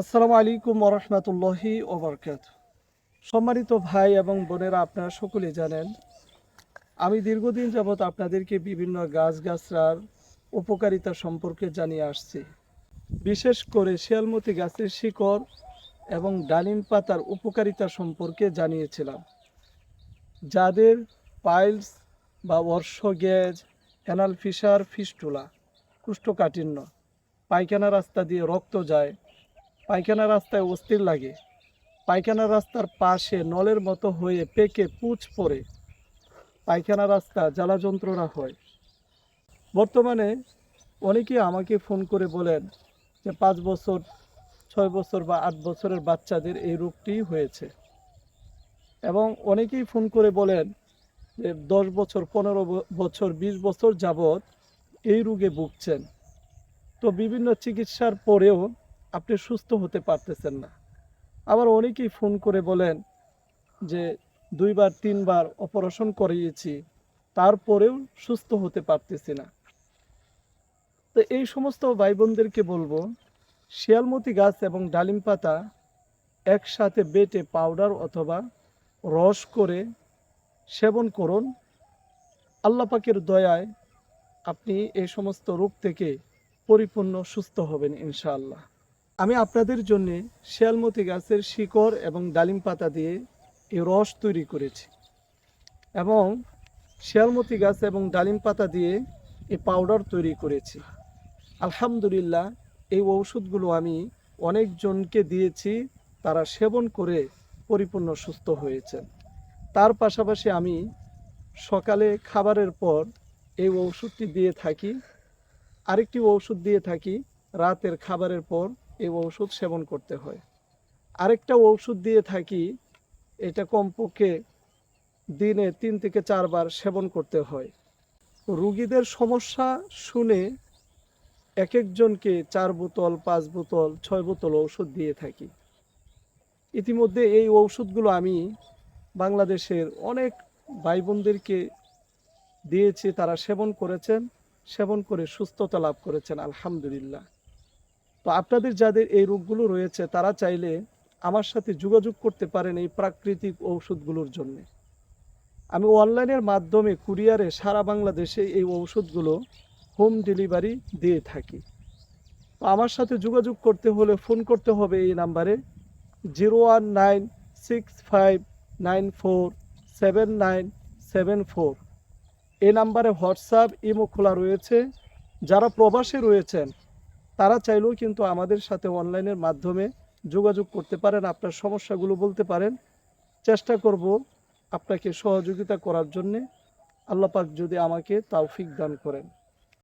আসসালামু আলাইকুম ওরহমতুল্লাহি ওবরকাতুহু। সম্মানিত ভাই এবং বোনেরা, আপনারা সকলে জানেন আমি দীর্ঘদিন যাবৎ আপনাদেরকে বিভিন্ন গাছগাছড়ার উপকারিতা সম্পর্কে জানিয়ে আসছি। বিশেষ করে শিয়ালমতি গাছের শিকড় এবং ডালিম পাতার উপকারিতা সম্পর্কে জানিয়েছিলাম। যাদের পাইলস বা অর্শগ্যাজ, অ্যানাল ফিশার, ফিস্টুলা, কোষ্ঠকাঠিন্য, পায়খানা রাস্তা দিয়ে রক্ত যায়, পায়খানা রাস্তায় অস্থির লাগে, পায়খানা রাস্তার পাশে নলের মতো হয়ে পেকে পুঁজ পড়ে পায়খানা রাস্তা জ্বালা যন্ত্রণা হয়। বর্তমানে অনেকেই আমাকে ফোন করে বলেন যে 5 বছর, 6 বছর বা 8 বছরের বাচ্চাদের এই রোগটি হয়েছে, এবং অনেকেই ফোন করে বলেন যে 10 বছর, 15 বছর, 20 বছর যাবৎ এই রোগে ভুগছেন। তো বিভিন্ন চিকিৎসার পরেও আপনি সুস্থ হতে পারতেছেন না। আবার অনেকেই ফোন করে বলেন যে 2 বার 3 বার অপারেশন করিয়েছি, তারপরেও সুস্থ হতে পারতেছি না। তো এই সমস্ত ভাই বোনদেরকে বলবো, শিয়ালমতি গাছ এবং ডালিম পাতা একসাথে বেটে পাউডার অথবা রস করে সেবন করুন। আল্লাহ পাকের দয়ায় আপনি এই সমস্ত রোগ থেকে পরিপূর্ণ সুস্থ হবেন ইনশাআল্লাহ। আমি আপনাদের জন্য শিয়ালমতি গাছের শিকড় এবং ডালিম পাতা দিয়ে এই রস তৈরি করেছি, এবং শিয়ালমতি গাছ এবং ডালিম পাতা দিয়ে এই পাউডার তৈরি করেছি। আলহামদুলিল্লাহ, এই ঔষধগুলো আমি অনেকজনকে দিয়েছি, তারা সেবন করে পরিপূর্ণ সুস্থ হয়েছেন। তার পাশাপাশি আমি সকালে খাবারের পর এই ঔষধটি দিয়ে থাকি, আরেকটি ঔষধ দিয়ে থাকি রাতের খাবারের পর এই ঔষধ সেবন করতে হয়। আরেকটা ঔষধ দিয়ে থাকি, এটা কমপক্ষে দিনে 3 থেকে 4 বার সেবন করতে হয়। রোগীদের সমস্যা শুনে এক একজনকে 4 বোতল, 5 বোতল, 6 বোতল ঔষধ দিয়ে থাকি। ইতিমধ্যে এই ঔষধগুলো আমি বাংলাদেশের অনেক ভাই বোনদেরকে দিয়েছি, তারা সেবন করেছেন, সেবন করে সুস্থতা লাভ করেছেন আলহামদুলিল্লাহ। তো আপনাদের যাদের এই রোগগুলো রয়েছে তারা চাইলে আমার সাথে যোগাযোগ করতে পারেন এই প্রাকৃতিক ঔষধগুলোর জন্য। আমি অনলাইনের মাধ্যমে কুরিয়ারে সারা বাংলাদেশে এই ঔষধগুলো হোম ডেলিভারি দিয়ে থাকি। তো আমার সাথে যোগাযোগ করতে হলে ফোন করতে হবে এই নাম্বারে 01965947974। এই নাম্বারে হোয়াটসঅ্যাপ, ইমো খোলা রয়েছে। যারা প্রবাসে রয়েছেন তারা চাইলেও কিন্তু আমাদের সাথে অনলাইনের মাধ্যমে যোগাযোগ করতে পারেন, আপনার সমস্যাগুলো বলতে পারেন। চেষ্টা করব আপনাকে সহযোগিতা করার জন্যে, আল্লাহ পাক যদি আমাকে তৌফিক দান করেন।